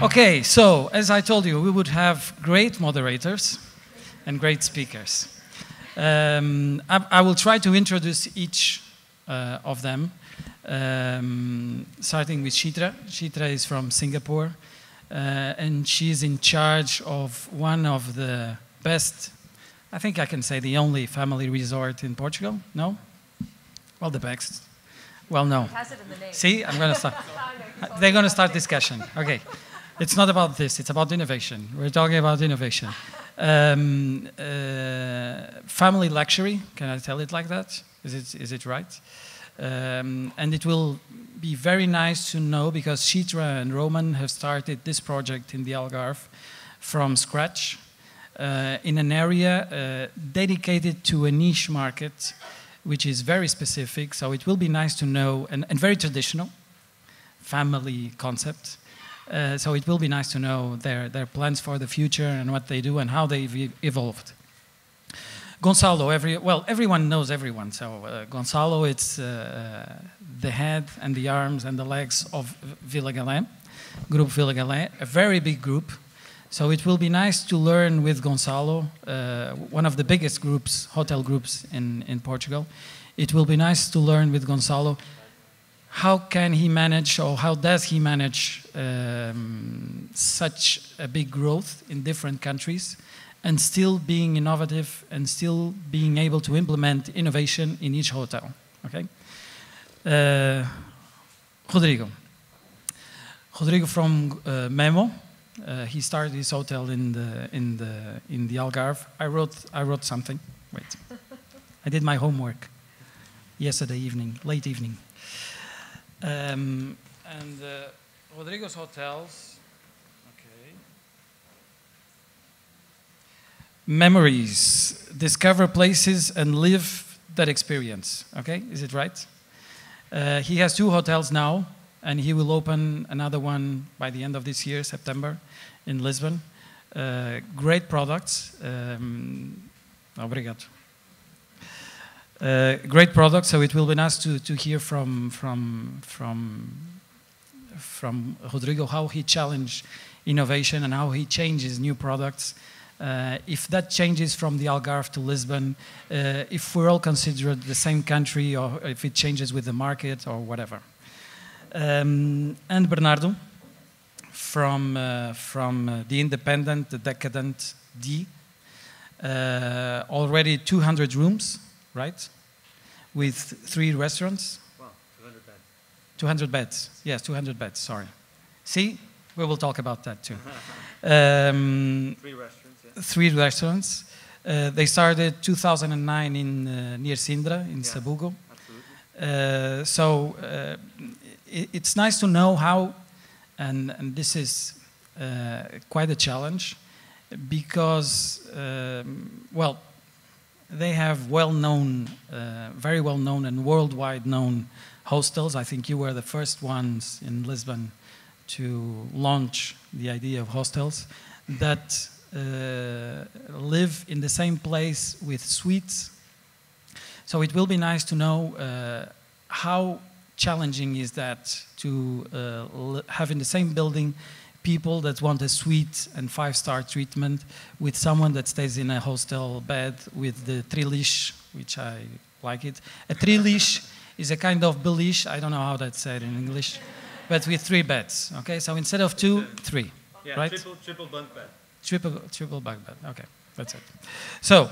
Okay, so as I told you, we would have great moderators and great speakers. I will try to introduce each of them, starting with Chitra. Chitra is from Singapore, and she's in charge of one of the best, I think I can say the only family resort in Portugal. No? Well, the best. Well, no. It has it in the name. See, I'm going to start. They're going to start discussion. Okay. It's not about this, it's about innovation. We're talking about innovation. Family luxury, can I tell it like that? Is it right? And it will be very nice to know, because Chitra and Roman have started this project in the Algarve from scratch in an area dedicated to a niche market, which is very specific. So it will be nice to know, and very traditional, family concept. So it will be nice to know their plans for the future and what they do and how they've evolved. Gonçalo, everyone knows everyone. So Gonçalo, it's the head and the arms and the legs of Vila Galé, Group Vila Galé, a very big group. So it will be nice to learn with Gonçalo, one of the biggest groups, hotel groups in Portugal. It will be nice to learn with Gonçalo how can he manage, or how does he manage such a big growth in different countries, and still being innovative and still being able to implement innovation in each hotel. Okay, Rodrigo from Memo. He started his hotel in the Algarve. I wrote something. Wait, I did my homework yesterday evening, late evening. Rodrigo's hotels, okay. Memories, discover places and live that experience, okay, is it right? He has 2 hotels now, and he will open another one by the end of this year, September, in Lisbon. Great products, obrigado. Great product, so it will be nice to hear from Rodrigo how he challenged innovation and how he changes new products. If that changes from the Algarve to Lisbon, if we're all considered the same country, or if it changes with the market or whatever. And Bernardo from the independent, the decadent D. Already 200 rooms. Right? With 3 restaurants. Wow, 200 beds. 200 beds. Yes, 200 beds, sorry. See, we will talk about that too. 3 restaurants, yeah. 3 restaurants. They started 2009 in near Sindra, in Sabugo. Absolutely. It's nice to know how, and this is quite a challenge, because, well, they have very well-known and worldwide known hostels. I think you were the first ones in Lisbon to launch the idea of hostels that live in the same place with suites. So it will be nice to know how challenging is that to have in the same building people that want a suite and 5-star treatment with someone that stays in a hostel bed with the triliche, which I like it. A triliche is a kind of beliche, I don't know how that's said in English, but with 3 beds, okay? So instead of 2, 3, yeah, right? Triple bunk bed. Triple bunk bed, okay, that's it. So,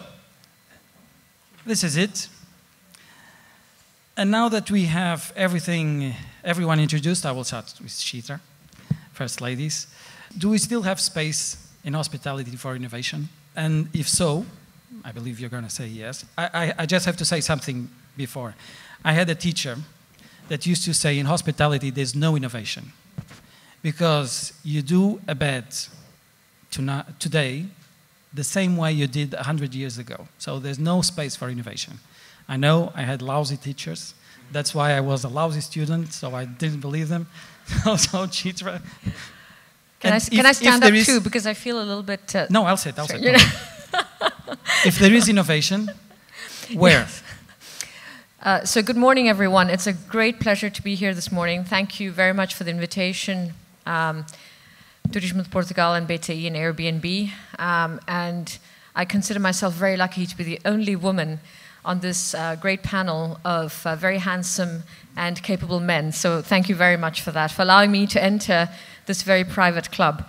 this is it. And now that we have everyone introduced, I will start with Chitra. First ladies, do we still have space in hospitality for innovation? And if so, I believe you're going to say yes. I just have to say something before. I had a teacher that used to say in hospitality there's no innovation, because you do a bed today the same way you did 100 years ago. So there's no space for innovation. I know I had lousy teachers. That's why I was a lousy student, so I didn't believe them. So Chitra. Can I stand up too, because I feel a little bit... No, I'll sit. If there is innovation, where? So good morning, everyone. It's a great pleasure to be here this morning. Thank you very much for the invitation. Turismo de Portugal and BTI and Airbnb. And I consider myself very lucky to be the only woman on this great panel of very handsome and capable men. So thank you very much for that, for allowing me to enter this very private club.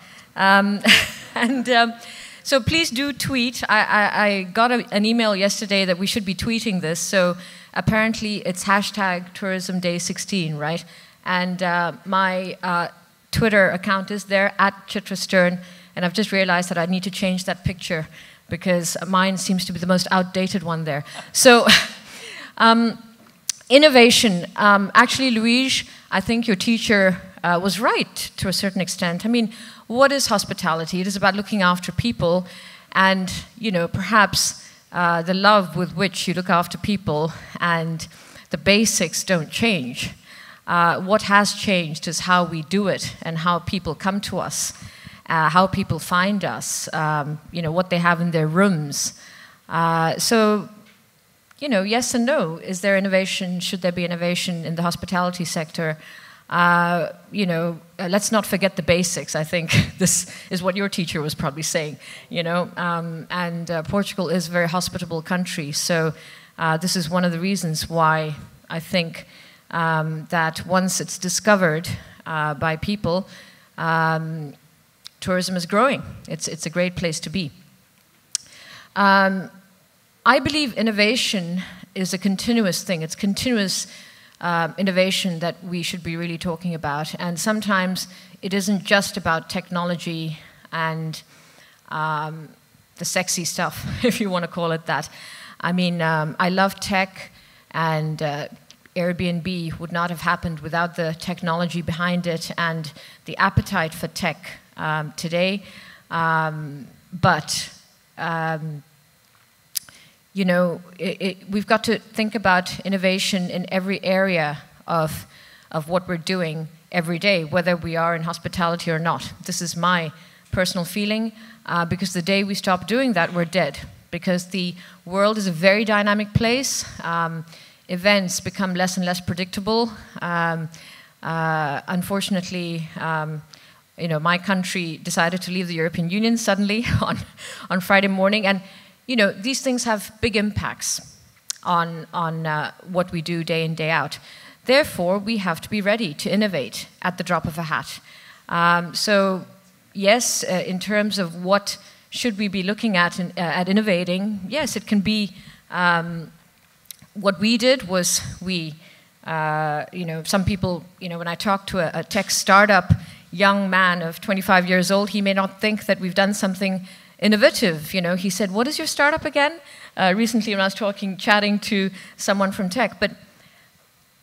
So please do tweet. I got an email yesterday that we should be tweeting this. So apparently it's hashtag Tourism Day 16, right? And my Twitter account is there, @ChitraStern. And I've just realized that I need to change that picture because mine seems to be the most outdated one there. So, innovation. Actually, Luís, I think your teacher was right to a certain extent. I mean, what is hospitality? It is about looking after people and, you know, perhaps the love with which you look after people and the basics don't change. What has changed is how we do it and how people come to us. How people find us, you know, what they have in their rooms. So, you know, yes and no. Is there innovation? Should there be innovation in the hospitality sector? You know, let's not forget the basics. I think this is what your teacher was probably saying, you know. And Portugal is a very hospitable country. So this is one of the reasons why I think that once it's discovered by people, tourism is growing. It's a great place to be. I believe innovation is a continuous thing. It's continuous innovation that we should be really talking about. And sometimes it isn't just about technology and the sexy stuff, if you want to call it that. I mean, I love tech, and Airbnb would not have happened without the technology behind it and the appetite for tech today. You know, we've got to think about innovation in every area of what we're doing every day, whether we are in hospitality or not. This is my personal feeling, because the day we stop doing that, we're dead. Because the world is a very dynamic place. Events become less and less predictable. Unfortunately, you know, my country decided to leave the European Union suddenly on Friday morning, and you know, these things have big impacts on what we do day in, day out. Therefore, we have to be ready to innovate at the drop of a hat. So, yes, in terms of what should we be looking at innovating, yes, it can be. What we did was we, you know, some people, you know, when I talk to a tech startup young man of 25 years old, he may not think that we've done something innovative. You know, he said, "What is your startup again?" Recently, when I was chatting to someone from tech. But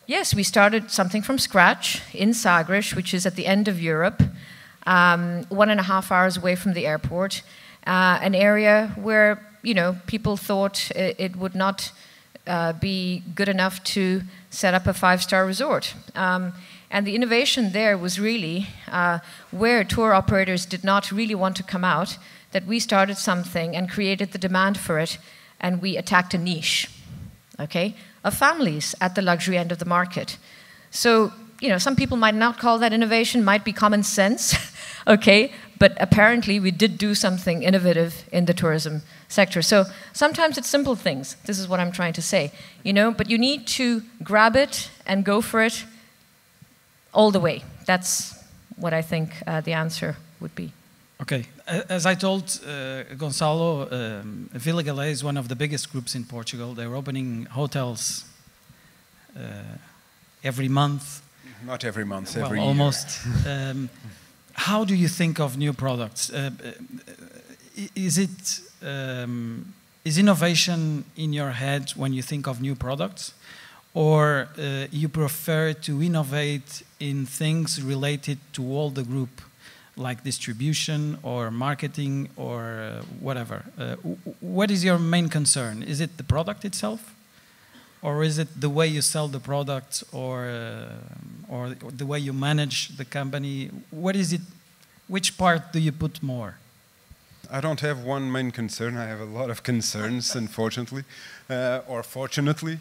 yes, we started something from scratch in Sagres, which is at the end of Europe, 1.5 hours away from the airport, an area where, you know, people thought it would not be good enough to set up a 5-star resort. And the innovation there was really where tour operators did not really want to come out, that we started something and created the demand for it, and we attacked a niche, okay, of families at the luxury end of the market. So, you know, some people might not call that innovation, might be common sense, okay, but apparently we did do something innovative in the tourism sector. So sometimes it's simple things. This is what I'm trying to say, you know, but you need to grab it and go for it all the way. That's what I think the answer would be. Okay, as I told Gonçalo, Vila Galé is one of the biggest groups in Portugal. They're opening hotels every month. Not every month, well, every year. Almost. How do you think of new products? Is innovation in your head when you think of new products? Or you prefer to innovate in things related to all the group, like distribution or marketing or whatever? What is your main concern? Is it the product itself? Or is it the way you sell the product or the way you manage the company? What is it? Which part do you put more? I don't have one main concern. I have a lot of concerns, unfortunately, or fortunately.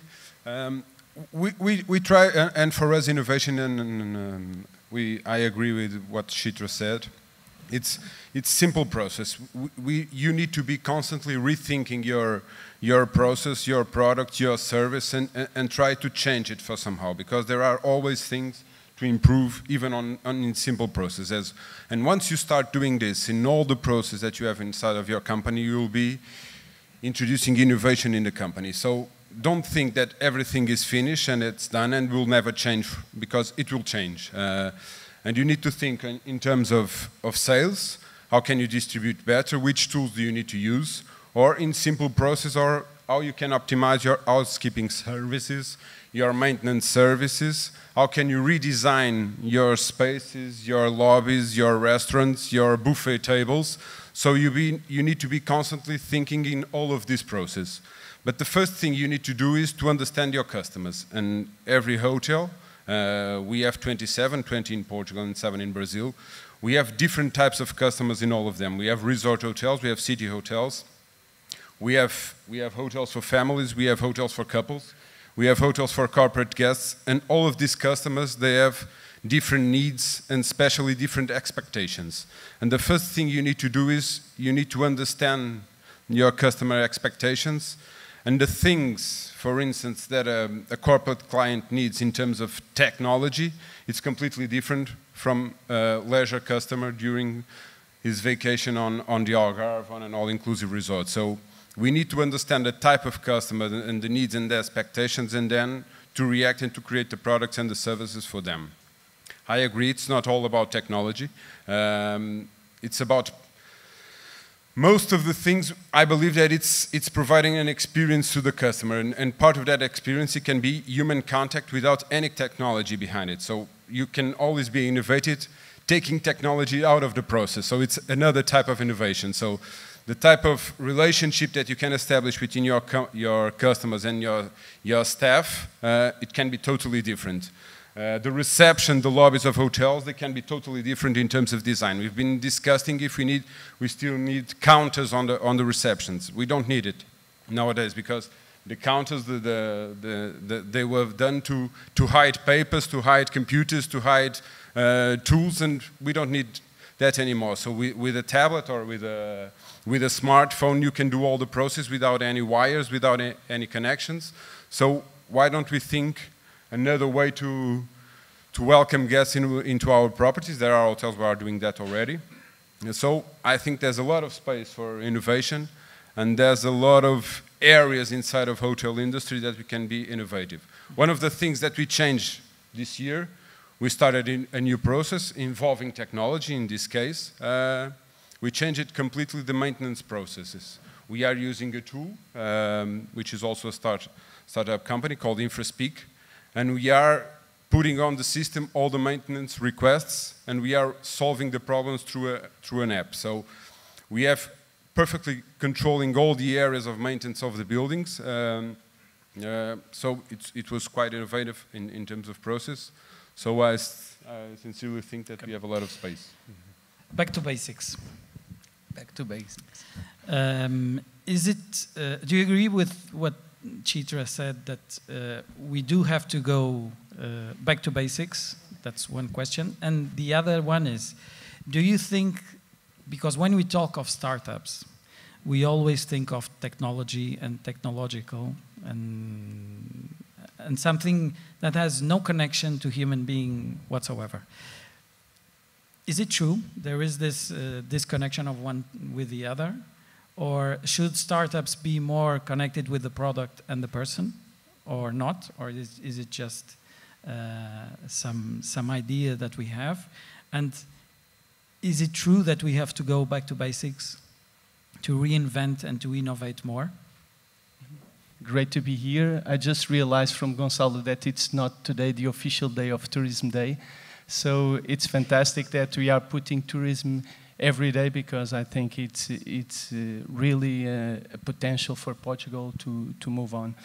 We try, and for us, innovation, I agree with what Chitra said. It's simple process. You need to be constantly rethinking your process, your product, your service, and try to change it for somehow, because there are always things to improve, even in simple processes. And once you start doing this in all the process that you have inside of your company, you will be introducing innovation in the company. So don't think that everything is finished and it's done and will never change, because it will change. And you need to think in terms of sales. How can you distribute better? Which tools do you need to use? Or in simple process, or how you can optimize your housekeeping services, your maintenance services. How can you redesign your spaces, your lobbies, your restaurants, your buffet tables? So you need to be constantly thinking in all of this process. But the first thing you need to do is to understand your customers. And every hotel, we have 27, 20 in Portugal and 7 in Brazil. We have different types of customers in all of them. We have resort hotels, we have city hotels. We have hotels for families, we have hotels for couples, we have hotels for corporate guests, and all of these customers, they have different needs and especially different expectations. And the first thing you need to do is you need to understand your customer expectations and the things, for instance, that a corporate client needs in terms of technology. It's completely different from a leisure customer during his vacation on the Algarve on an all-inclusive resort. So we need to understand the type of customer and the needs and the expectations, and then to react and to create the products and the services for them. I agree, it's not all about technology. It's about most of the things. I believe that it's providing an experience to the customer, and part of that experience, it can be human contact without any technology behind it. So you can always be innovative, taking technology out of the process. So it's another type of innovation. So the type of relationship that you can establish between your customers and your staff, it can be totally different. The reception, the lobbies of hotels, they can be totally different in terms of design. We've been discussing if we still need counters on the receptions. We don't need it nowadays, because the counters, they were done to hide papers, to hide computers, to hide tools, and we don't need that anymore. So with a tablet or with a smartphone, you can do all the process without any wires, without any connections. So why don't we think another way to welcome guests into our properties? There are hotels who are doing that already. And so I think there's a lot of space for innovation, and there's a lot of areas inside of hotel industry that we can be innovative. One of the things that we changed this year, we started a new process involving technology in this case. We changed it completely, the maintenance processes. We are using a tool, which is also a startup company called InfraSpeak, and we are putting on the system all the maintenance requests, and we are solving the problems through an app. So we have perfectly controlling all the areas of maintenance of the buildings. So it was quite innovative in terms of process. So I sincerely think that we have a lot of space. Back to basics. Back to basics. Do you agree with what Chitra said, that we do have to go back to basics? That's one question. And the other one is, do you think, because when we talk of startups, we always think of technology and technological and something that has no connection to human being whatsoever. Is it true there is this disconnection of one with the other? Or should startups be more connected with the product and the person, or not? Or is it just some idea that we have? And is it true that we have to go back to basics to reinvent and to innovate more? Great to be here. I just realized from Gonçalo that it's not today the official day of Tourism Day. So it's fantastic that we are putting tourism every day, because I think it's really a potential for Portugal to move on.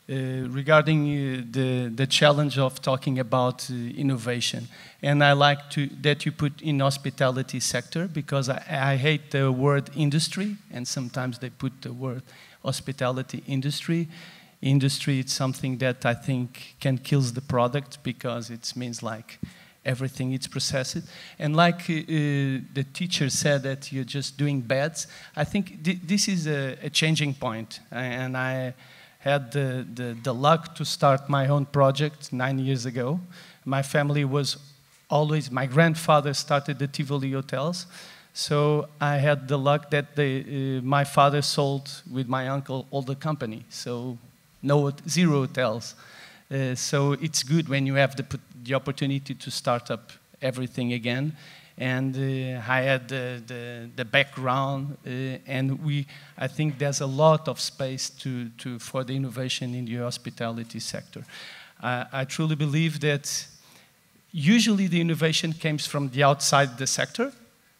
Regarding the challenge of talking about innovation, and I like that you put in hospitality sector, because I hate the word industry, and sometimes they put the word hospitality industry. Industry, it's something that I think can kill the product, because it means like everything is processed. And like the teacher said that you're just doing beds, I think this is a changing point. And I had the luck to start my own project 9 years ago. My family was always, my grandfather started the Tivoli hotels. So I had the luck that my father sold with my uncle all the company. So zero hotels. So it's good when you have the opportunity to start up everything again. And I had the background, and I think there's a lot of space for the innovation in the hospitality sector. I truly believe that usually the innovation comes from the outside the sector.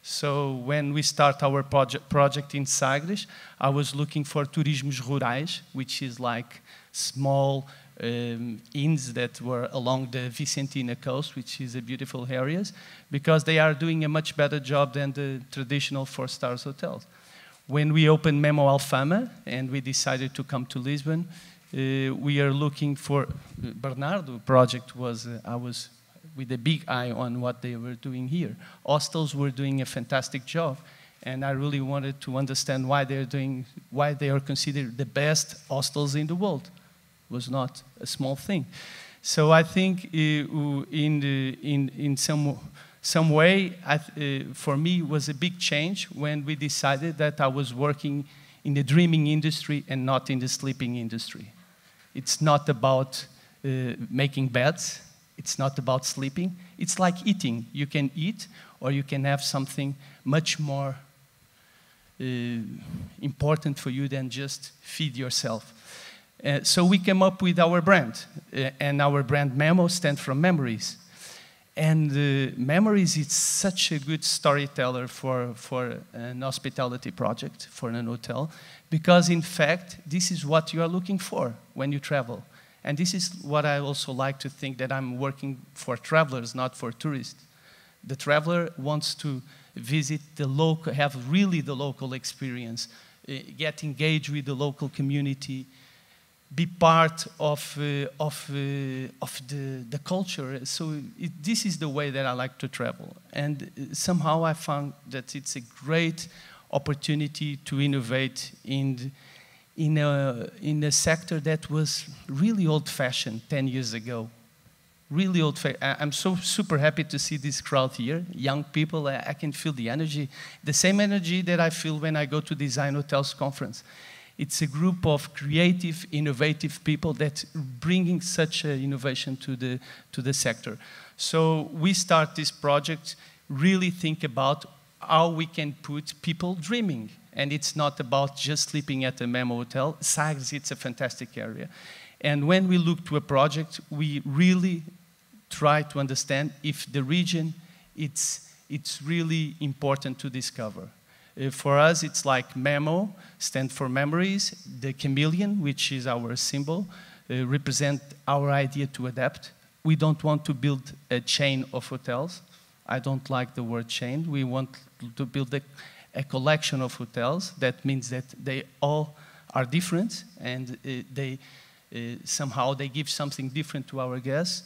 So when we start our project in Sagres, I was looking for turismos rurais, which is like small inns that were along the Vicentina coast, which is a beautiful areas, because they are doing a much better job than the traditional 4-star hotels. When we opened Memo Alfama and we decided to come to Lisbon, we are looking for Bernardo project was I was with a big eye on what they were doing here. Hostels were doing a fantastic job, and I really wanted to understand why they are considered the best hostels in the world. It was not a small thing. So I think in some way, for me, it was a big change when we decided that I was working in the dreaming industry and not in the sleeping industry. It's not about making beds. It's not about sleeping. It's like eating. You can eat, or you can have something much more important for you than just feed yourself. So we came up with our brand, and our brand Memo stands for memories. And memories is such a good storyteller for an hospitality project, for an hotel, because in fact, this is what you are looking for when you travel. And this is what I also like to think, that I'm working for travelers, not for tourists. The traveler wants to visit the local, have really the local experience, get engaged with the local community, be part of the culture. So this is the way that I like to travel. And somehow I found that it's a great opportunity to innovate in a sector that was really old-fashioned 10 years ago. Really old-fashioned. I'm so super happy to see this crowd here, young people. I can feel the energy, the same energy that I feel when I go to Design Hotels Conference. It's a group of creative, innovative people that bringing such innovation to the sector. So we start this project, really think about how we can put people dreaming. And it's not about just sleeping at a Memo hotel. Sagres, it's a fantastic area. And when we look to a project, we really try to understand if the region, it's really important to discover. For us, it's like Memo, stands for memories. The chameleon, which is our symbol, represent our idea to adapt. We don't want to build a chain of hotels. I don't like the word chain. We want to build a collection of hotels. That means that they all are different, and somehow they give something different to our guests.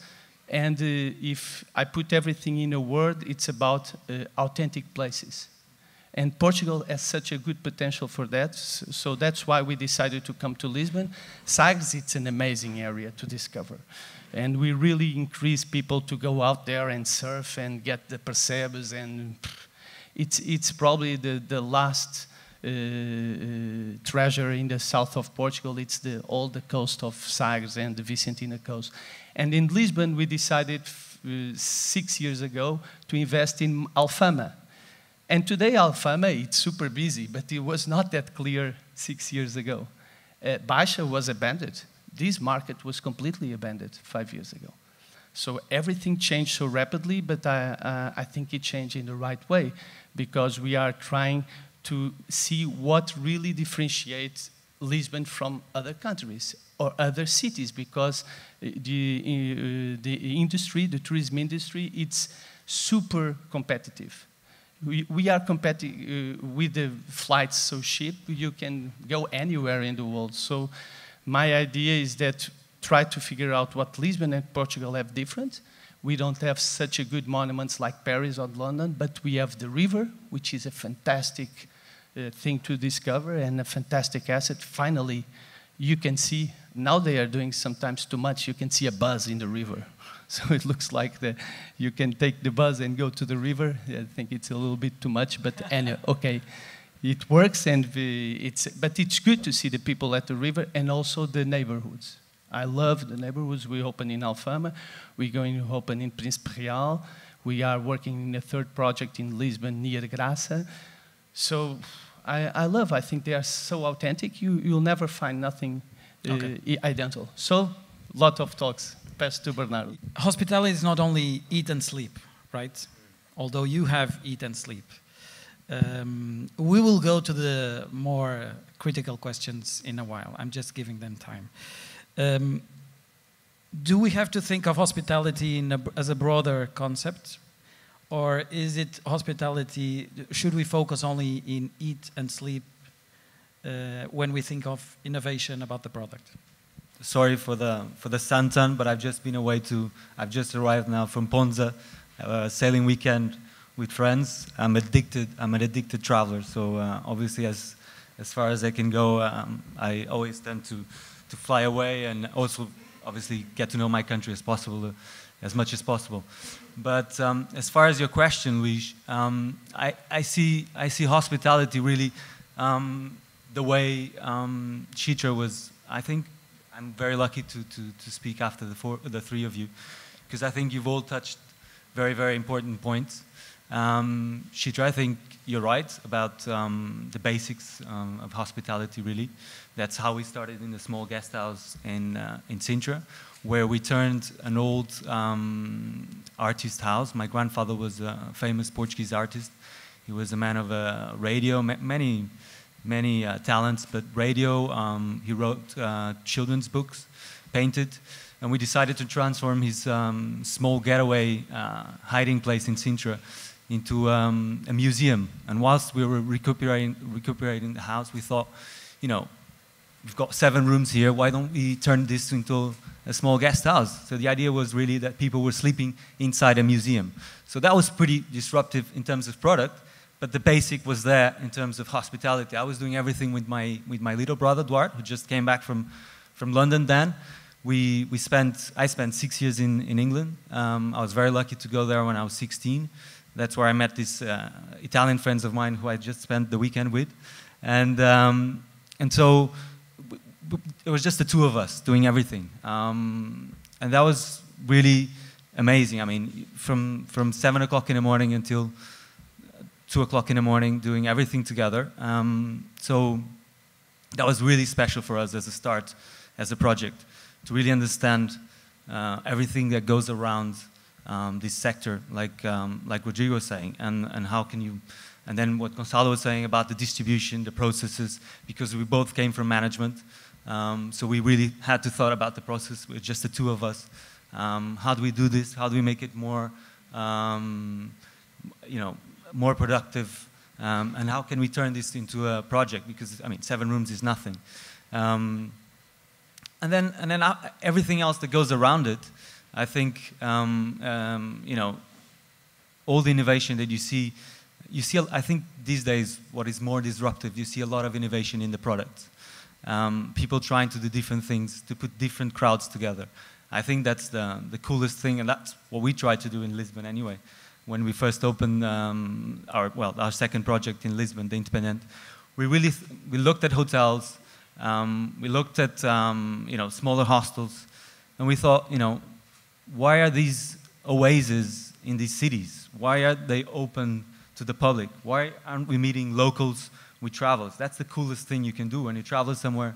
And if I put everything in a word, it's about authentic places. And Portugal has such a good potential for that, so that's why we decided to come to Lisbon. Sagres, it's an amazing area to discover. And we really increase people to go out there and surf and get the percebes, and it's probably the last treasure in the south of Portugal. It's all the coast of Sagres and the Vicentina coast. And in Lisbon, we decided 6 years ago to invest in Alfama. And today, Alfama, it's super busy, but it was not that clear 6 years ago. Baixa was abandoned. This market was completely abandoned 5 years ago. So everything changed so rapidly, but I think it changed in the right way, because we are trying to see what really differentiates Lisbon from other countries or other cities, because the industry, the tourism industry, it's super competitive. We are competing with the flights so cheap, you can go anywhere in the world. So my idea is that try to figure out what Lisbon and Portugal have different, We don't have such a good monuments like Paris or London, but we have the river, which is a fantastic thing to discover and a fantastic asset. Finally, you can see, now they are doing sometimes too much, you can see a bus in the river. So it looks like you can take the bus and go to the river. I think it's a little bit too much, but anyway, okay. It works, but it's good to see the people at the river and also the neighborhoods. I love the neighborhoods. We open in Alfama. We're going to open in Príncipe Real. We are working in a third project in Lisbon near Graça. So I think they are so authentic. You'll never find nothing identical. So, lot of talks. Pass to Bernardo. Hospitality is not only eat and sleep, right? Although you have eat and sleep. We will go to the more critical questions in a while. I'm just giving them time. Do we have to think of hospitality as a broader concept? Or is it hospitality, should we focus only in eat and sleep when we think of innovation about the product? Sorry for the suntan, but I've just been away I've just arrived now from Ponza, sailing weekend with friends. I'm an addicted traveler, so obviously as far as I can go, I always tend to fly away and also obviously get to know my country as much as possible. But as far as your question, Luís, I see hospitality really the way Chitra was. I think I'm very lucky to speak after the three of you, because I think you've all touched very, very important points. Chitra, I think you're right about the basics of hospitality, really. That's how we started in the small guest house in Sintra, where we turned an old artist house. My grandfather was a famous Portuguese artist. He was a man of radio, many talents, but radio. He wrote children's books, painted, and we decided to transform his small getaway hiding place in Sintra into a museum. And whilst we were recuperating the house, we thought, we've got 7 rooms here, why don't we turn this into a small guest house? So the idea was really that people were sleeping inside a museum. So that was pretty disruptive in terms of product, but the basic was there in terms of hospitality. I was doing everything with my little brother, Duarte, who just came back from London then. I spent 6 years in England. I was very lucky to go there when I was 16. That's where I met these Italian friends of mine who I just spent the weekend with. And so it was just the two of us doing everything. And that was really amazing. I mean, from 7 o'clock in the morning until 2 o'clock in the morning, doing everything together. So that was really special for us as a start, as a project, to really understand everything that goes around this sector, like Rodrigo was saying, and how can you, and then what Gonçalo was saying about the distribution, the processes, because we both came from management, so we really had to thought about the process with just the two of us. How do we do this? How do we make it more, more productive? And how can we turn this into a project? Because I mean, 7 rooms is nothing. And then everything else that goes around it. I think all the innovation that you see. I think these days, what is more disruptive, you see a lot of innovation in the product. People trying to do different things to put different crowds together. I think that's the coolest thing, and that's what we tried to do in Lisbon anyway. When we first opened our second project in Lisbon, the Independent, we looked at hotels, we looked at smaller hostels, and we thought, why are these oases in these cities? Why are they open to the public? Why aren't we meeting locals with travelers? That's the coolest thing you can do. When you travel somewhere,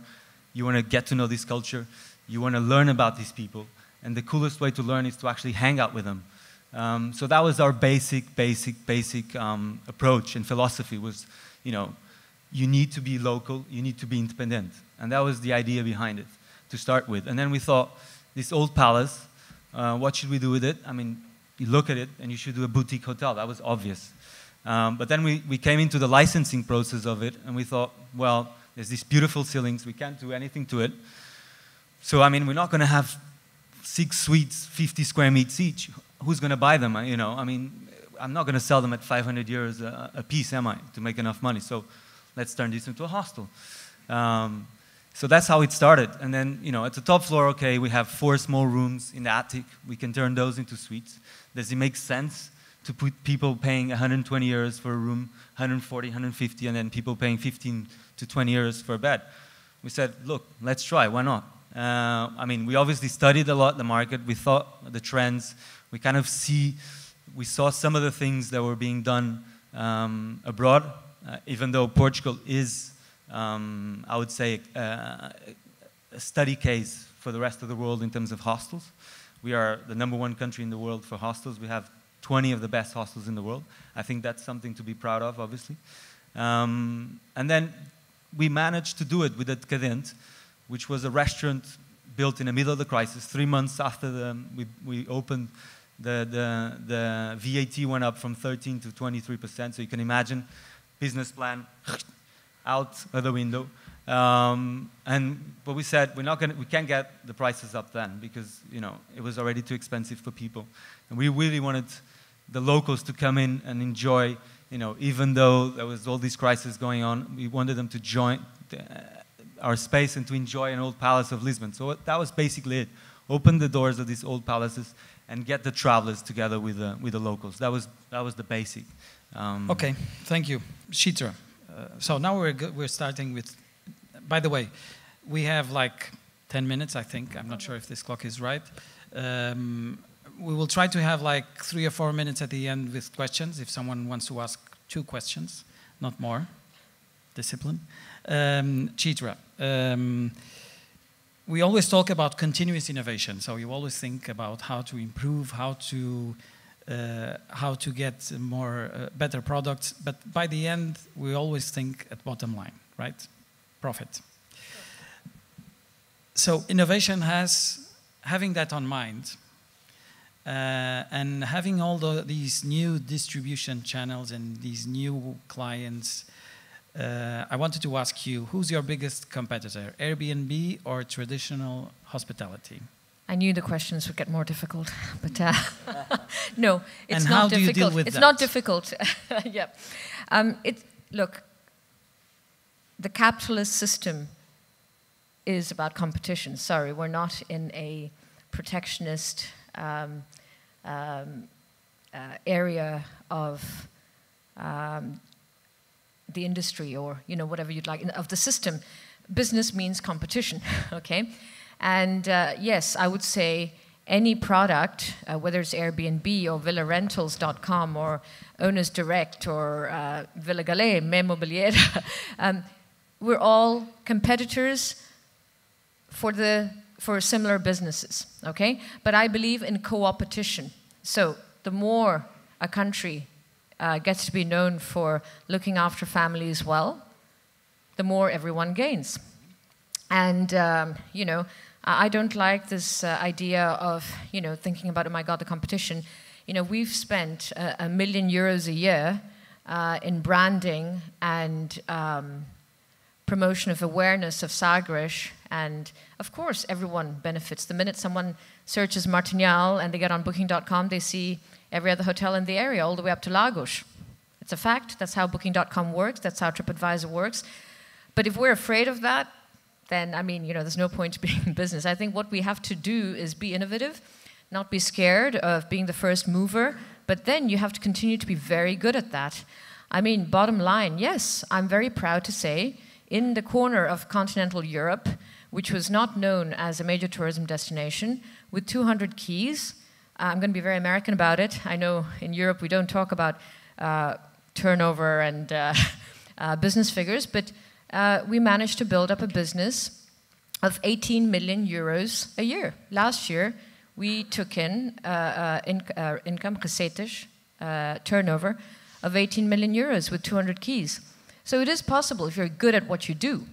you want to get to know this culture, you want to learn about these people, and the coolest way to learn is to actually hang out with them. So that was our basic approach and philosophy was, you need to be local, you need to be independent. And that was the idea behind it to start with. And then we thought, this old palace, what should we do with it? I mean, you look at it and you should do a boutique hotel. That was obvious. But then we came into the licensing process of it and we thought, well, there's these beautiful ceilings, we can't do anything to it. So, I mean, we're not going to have 6 suites, 50 square meters each. who's going to buy them? You know, I mean, I'm not going to sell them at 500 euros a piece, am I, to make enough money? So let's turn this into a hostel. So that's how it started. And then, you know, at the top floor, okay, we have 4 small rooms in the attic. We can turn those into suites. Does it make sense to put people paying 120 euros for a room, 140, 150, and then people paying 15 to 20 euros for a bed? We said, look, let's try, why not? I mean, we obviously studied a lot the market. We thought the trends. We kind of we saw some of the things that were being done abroad, even though Portugal is, I would say, a study case for the rest of the world in terms of hostels. We are the #1 country in the world for hostels. We have 20 of the best hostels in the world. I think that's something to be proud of, obviously. And then we managed to do it with a Decadent, which was a restaurant built in the middle of the crisis. 3 months after we opened, the VAT went up from 13 to 23%. So you can imagine, business plan out of the window. But we said we can't get the prices up then because, you know, it was already too expensive for people. And we really wanted the locals to come in and enjoy, you know, even though there was all these crises going on, we wanted them to join our space and to enjoy an old palace of Lisbon. So that was basically it. Open the doors of these old palaces and get the travelers together with the locals. That was the basic. Okay, thank you. Shitra. So now we're starting with, by the way, we have like 10 minutes, I think. I'm not sure if this clock is right. We will try to have like 3 or 4 minutes at the end with questions, if someone wants to ask 2 questions, not more. Discipline. Chitra, we always talk about continuous innovation. So you always think about how to improve, how to get more better products. But by the end, we always think at bottom line, right? Profit. So innovation having that on mind, and having all these new distribution channels and these new clients, I wanted to ask you, who's your biggest competitor, Airbnb or traditional hospitality? I knew the questions would get more difficult, but no, it's and not how difficult. Do you deal with it's that? not difficult. Yeah. Look, the capitalist system is about competition. Sorry, we're not in a protectionist area of the industry, or, you know, whatever you'd like, of the system. Business means competition, okay? And yes, I would say any product, whether it's Airbnb or villarentals.com or Owners Direct or Villa Galé, Memobilier, we're all competitors for similar businesses, okay? But I believe in co-opetition. So the more a country gets to be known for looking after families well, the more everyone gains. And, you know, I don't like this idea of, you know, thinking about, oh my God, the competition. You know, we've spent €1 million a year in branding and promotion of awareness of Sagres, and of course everyone benefits. The minute someone searches Martinhal and they get on booking.com, they see every other hotel in the area, all the way up to Lagos. It's a fact. That's how booking.com works. That's how TripAdvisor works. But if we're afraid of that, then, I mean, you know, there's no point being in business. I think what we have to do is be innovative, not be scared of being the first mover, but then you have to continue to be very good at that. I mean, bottom line, yes, I'm very proud to say, in the corner of continental Europe, which was not known as a major tourism destination, with 200 keys, I'm going to be very American about it. I know in Europe we don't talk about turnover and business figures, but we managed to build up a business of 18 million euros a year. Last year, we took in income, receitas, turnover of 18 million euros with 200 keys. So it is possible if you're good at what you do.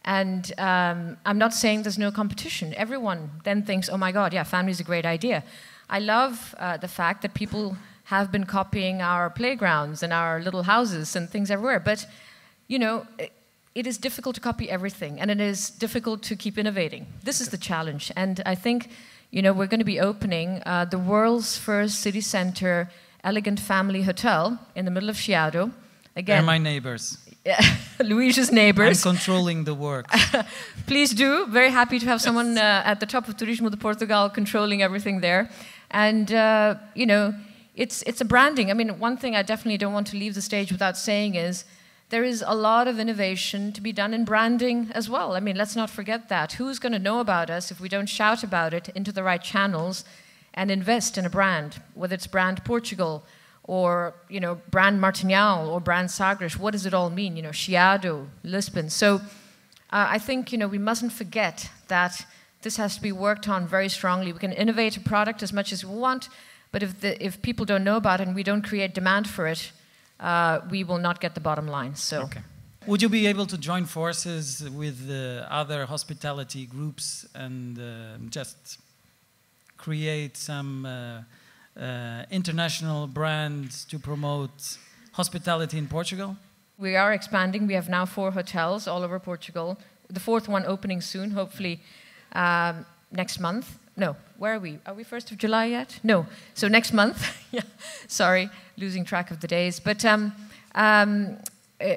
And I'm not saying there's no competition. Everyone then thinks, oh my God, yeah, family is a great idea. I love the fact that people have been copying our playgrounds and our little houses and things everywhere. But, you know, it is difficult to copy everything, and it is difficult to keep innovating. This is the challenge. And I think, you know, we're going to be opening the world's first city center elegant family hotel in the middle of Chiado. Again, They're my neighbors. Luís's neighbors. I'm controlling the work. Please do. Very happy to have someone at the top of Turismo de Portugal controlling everything there. And, you know, it's a branding. I mean, one thing I definitely don't want to leave the stage without saying is there is a lot of innovation to be done in branding as well. I mean, let's not forget that. Who's going to know about us if we don't shout about it into the right channels and invest in a brand, whether it's brand Portugal or, you know, brand Martinhal or brand Sagres? What does it all mean? You know, Chiado, Lisbon. So I think, you know, we mustn't forget that this has to be worked on very strongly. We can innovate a product as much as we want, but if people don't know about it and we don't create demand for it, we will not get the bottom line. So, okay. Would you be able to join forces with other hospitality groups and just create some international brands to promote hospitality in Portugal? We are expanding. We have now 4 hotels all over Portugal. The 4th one opening soon, hopefully next month. No, where are we? Are we 1st of July yet? No. So next month. Yeah. Sorry, losing track of the days. But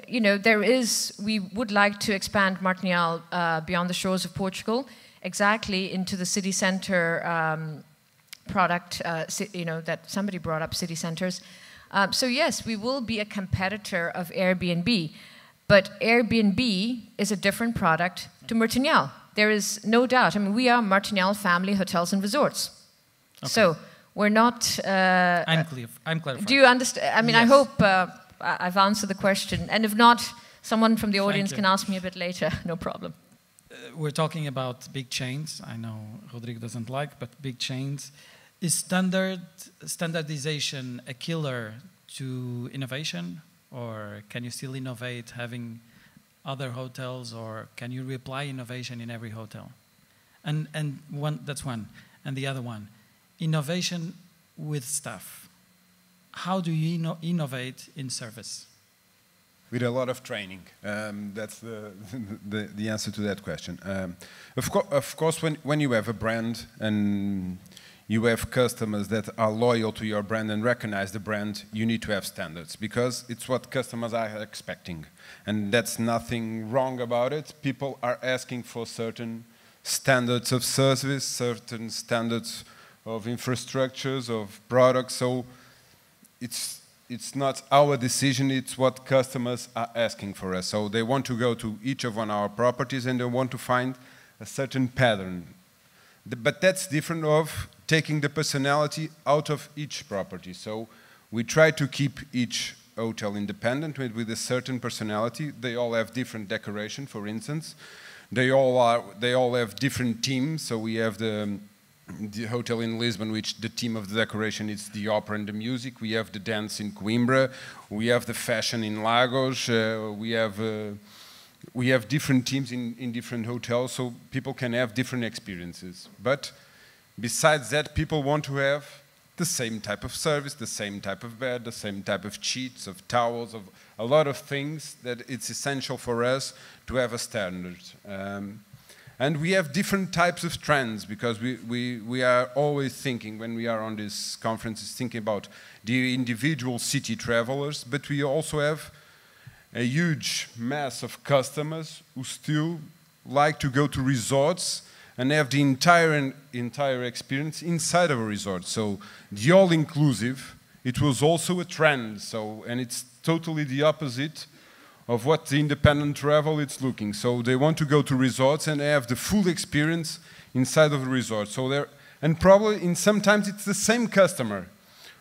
you know, we would like to expand Martinhal beyond the shores of Portugal, exactly into the city center product, you know, that somebody brought up, city centers. So yes, we will be a competitor of Airbnb, but Airbnb is a different product to Martinhal. There is no doubt. I mean, we are Martinhal Family Hotels and Resorts. Okay. So we're not... I'm clarified. Do you understand? I mean, yes. I hope I've answered the question. And if not, someone from the audience can ask me a bit later. No problem. We're talking about big chains. I know Rodrigo doesn't like, but big chains. Is standardization a killer to innovation? Or can you still innovate having other hotels, or can you apply innovation in every hotel? And that's one. And the other one, innovation with staff. How do you innovate in service? With a lot of training. That's the answer to that question. Of course, when you have a brand and you have customers that are loyal to your brand and recognize the brand, you need to have standards, because it's what customers are expecting. And that's nothing wrong about it. People are asking for certain standards of service, certain standards of infrastructures, of products. So it's not our decision, it's what customers are asking for us. So they want to go to each of our properties and they want to find a certain pattern. But that's different of taking the personality out of each property. So we try to keep each hotel independent with a certain personality. They all have different decoration, for instance. They all have different teams. So we have the hotel in Lisbon, which the theme of the decoration is the opera and the music. We have the dance in Coimbra. We have the fashion in Lagos. We have different teams in different hotels, so people can have different experiences. But besides that, people want to have the same type of service, the same type of bed, the same type of sheets, of towels, of a lot of things that it's essential for us to have a standard. And we have different types of trends, because we are always thinking, when we are on these conferences, thinking about the individual city travelers, but we also have a huge mass of customers who still like to go to resorts and have the entire experience inside of a resort. So the all-inclusive, it was also a trend. So, and it's totally the opposite of what the independent travel is looking. So they want to go to resorts and have the full experience inside of the resort. So and probably sometimes it's the same customer.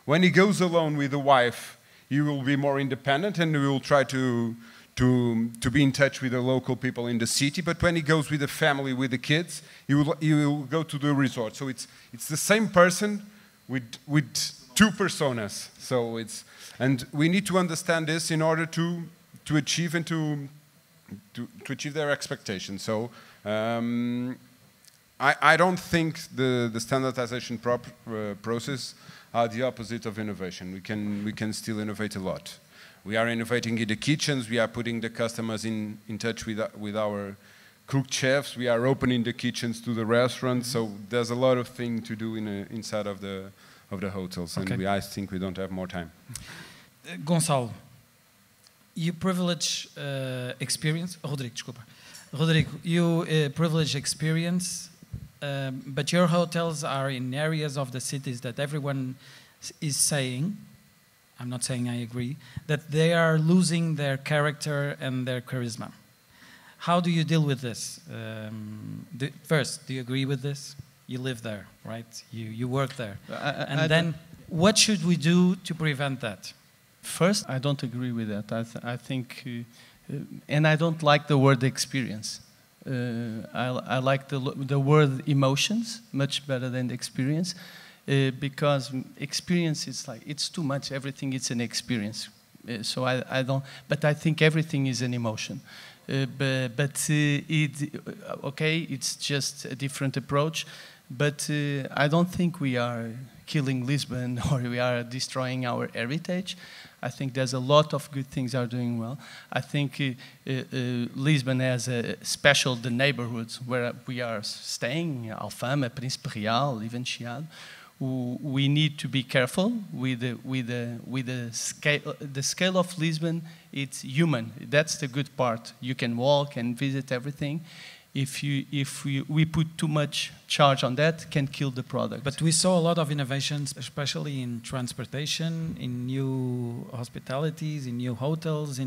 When he goes alone with the wife, he will be more independent and he will try to be in touch with the local people in the city. But when he goes with the family, with the kids, he will go to the resort. So it's the same person with 2 personas. So and we need to understand this in order to achieve and to achieve their expectations. So I don't think the standardization process are the opposite of innovation. We can still innovate a lot. We are innovating in the kitchens. We are putting the customers in touch with our cook chefs. We are opening the kitchens to the restaurants. So there's a lot of things to do inside of the hotels. And I think we don't have more time. Gonçalo, you privilege experience. Rodrigo, desculpa. Rodrigo, you privilege experience, but your hotels are in areas of the cities that everyone is saying, I'm not saying I agree, that they are losing their character and their charisma. How do you deal with this? First, do you agree with this? You live there, right? You work there. And then, what should we do to prevent that? First, I don't agree with that. I think, and I don't like the word experience. I like the word emotions much better than the experience, because experience is like, it's too much. Everything is an experience. So I don't. But I think everything is an emotion. It's just a different approach. But I don't think we are killing Lisbon or we are destroying our heritage. I think there's a lot of good things are doing well. I think Lisbon has the neighborhoods where we are staying, Alfama, Príncipe Real, even Chiado. We need to be careful with the scale. The scale of Lisbon, it's human. That's the good part. You can walk and visit everything. If we put too much charge on that, can kill the product. But we saw a lot of innovations, especially in transportation, in new hospitalities, in new hotels.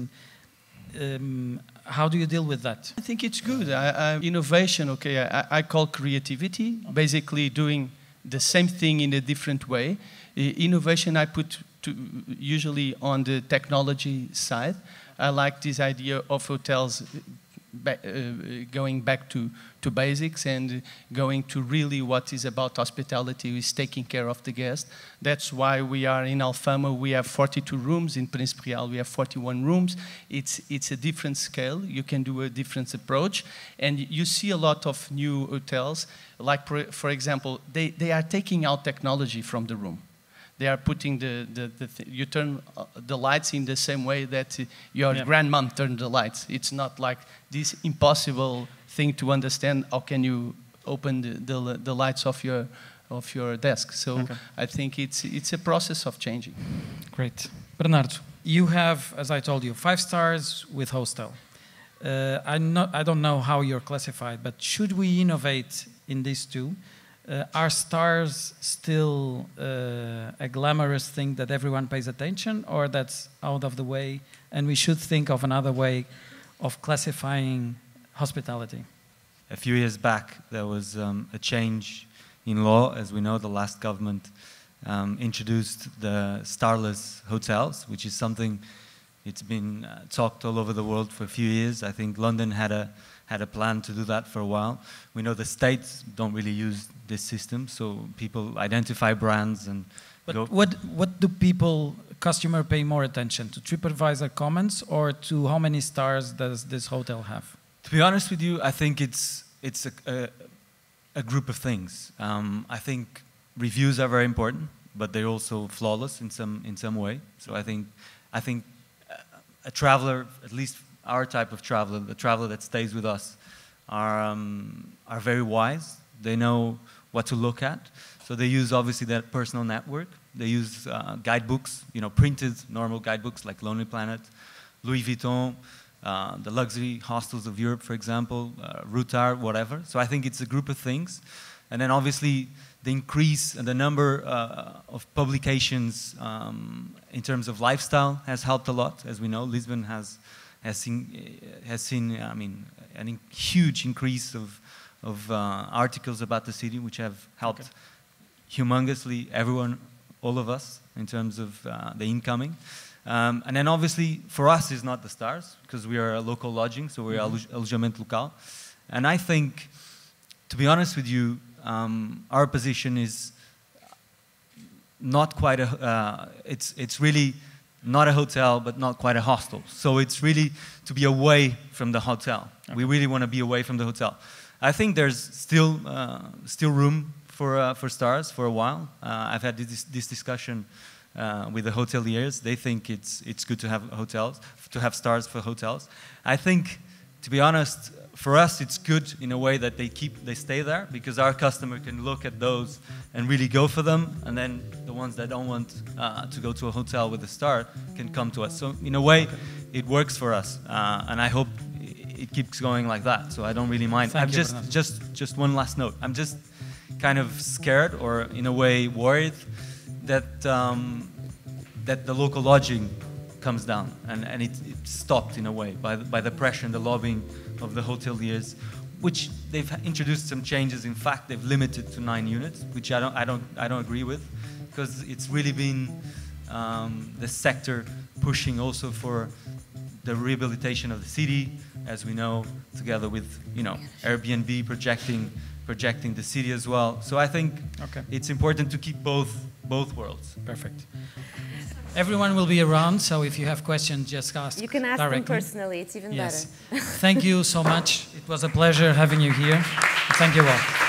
How do you deal with that? I think it's good. Innovation, I call creativity, basically doing the same thing in a different way. Innovation I put usually on the technology side. I like this idea of hotels going back to basics and going to really what is about hospitality, is taking care of the guest. That's why we are in Alfama, we have 42 rooms. In Príncipe Real, we have 41 rooms. It's a different scale. You can do a different approach. And you see a lot of new hotels, like, for example, they are taking out technology from the room. They are putting you turn the lights in the same way that your grandmom turned the lights. It's not like this impossible thing to understand. How can you open the lights of your desk? So I think it's a process of changing. Great. Bernardo, you have, as I told you, 5 stars with hostel. I don't know how you're classified, but should we innovate in these two? Are stars still a glamorous thing that everyone pays attention, or that's out of the way and we should think of another way of classifying hospitality? A few years back, there was a change in law. As we know, the last government introduced the starless hotels, which is something it's been talked all over the world for a few years. I think London had a plan to do that for a while. We know the States don't really use this system, so people identify brands and go. What do customer pay more attention to? TripAdvisor comments or to how many stars does this hotel have? To be honest with you, I think it's a group of things. I think reviews are very important, but they're also flawless in some way. So I think a traveler, at least our type of traveler, the traveler that stays with us, are very wise. They know what to look at. So they use obviously that personal network. They use guidebooks, printed normal guidebooks like Lonely Planet, Louis Vuitton, the luxury hostels of Europe, for example, Routard, whatever. So I think it's a group of things. And then obviously the increase in the number of publications in terms of lifestyle has helped a lot. As we know, Lisbon has seen a huge increase of articles about the city, which have helped humongously everyone, all of us, in terms of the incoming. And then obviously for us is not the stars, because we are a local lodging, so we're alojamento local. And I think, to be honest with you, our position is not quite it's really not a hotel, but not quite a hostel. So it's really to be away from the hotel. We really want to be away from the hotel. I think there's still room for stars for a while. I've had this discussion with the hoteliers. They think it's good to have stars for hotels. I think, to be honest, for us, it's good in a way that they stay there, because our customer can look at those and really go for them, and then the ones that don't want to go to a hotel with a star can come to us. So in a way, it works for us, and I hope it keeps going like that. So I don't really mind. Thank you, just one last note. I'm just kind of scared, or in a way worried, that that the local lodging comes down, and it stopped in a way by the pressure and the lobbying of the hoteliers, which they've introduced some changes. In fact, they've limited to 9 units, which I don't agree with, because it's really been the sector pushing also for the rehabilitation of the city, as we know, together with Airbnb projecting the city as well. So I think it's important to keep both worlds. Perfect. Everyone will be around, so if you have questions, just ask. You can ask directly. them personally, it's even better. Thank you so much. It was a pleasure having you here. Thank you all.